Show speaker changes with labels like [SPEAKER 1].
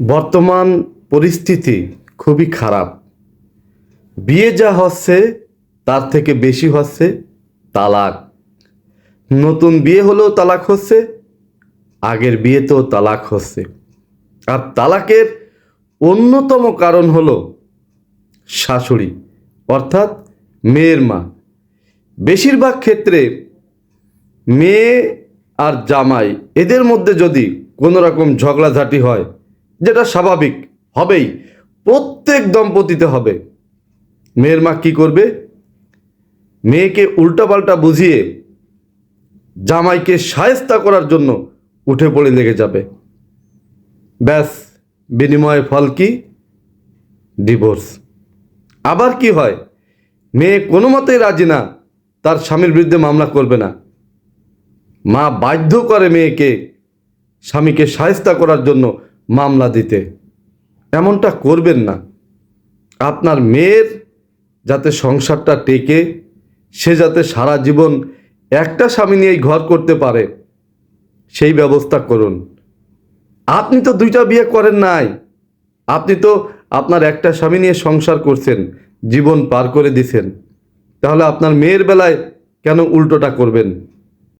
[SPEAKER 1] বর্তমান পরিস্থিতি খুবই খারাপ। বিয়ে যা হচ্ছে তার থেকে বেশি হচ্ছে তালাক। নতুন বিয়ে হলেও তালাক হচ্ছে, আগের বিয়েতেও তালাক হচ্ছে। আর তালাকের অন্যতম কারণ হলো শাশুড়ি, অর্থাৎ মেয়ের মা। বেশিরভাগ ক্ষেত্রে মেয়ে আর জামাই এদের মধ্যে যদি কোনো রকম ঝগড়াঝাটি হয়, যেটা স্বাভাবিক হবেই, প্রত্যেক দম্পতিতে হবে, মেয়ের মা কী করবে? মেয়েকে উল্টাপাল্টা বুঝিয়ে জামাইকে শায়েস্তা করার জন্য উঠে পড়ে লেগে যাবে। ব্যাস, বিনিময়ে ফল কি? ডিভোর্স। আবার কি হয়, মেয়ে কোনো মতেই রাজি না, তার স্বামীর বিরুদ্ধে মামলা করবে না, মা বাধ্য করে মেয়েকে স্বামীকে শায়েস্তা করার জন্য মামলা দিতে। এমনটা করবেন না। আপনার মেয়ের যাতে সংসারটা টেকে, সে যাতে সারা জীবন একটা স্বামী নিয়েই ঘর করতে পারে, সেই ব্যবস্থা করুন। আপনি তো দুইটা বিয়ে করেন নাই, আপনি তো আপনার একটা স্বামী নিয়ে সংসার করছেন, জীবন পার করে দিছেন। তাহলে আপনার মেয়ের বেলায় কেন উল্টোটা করবেন?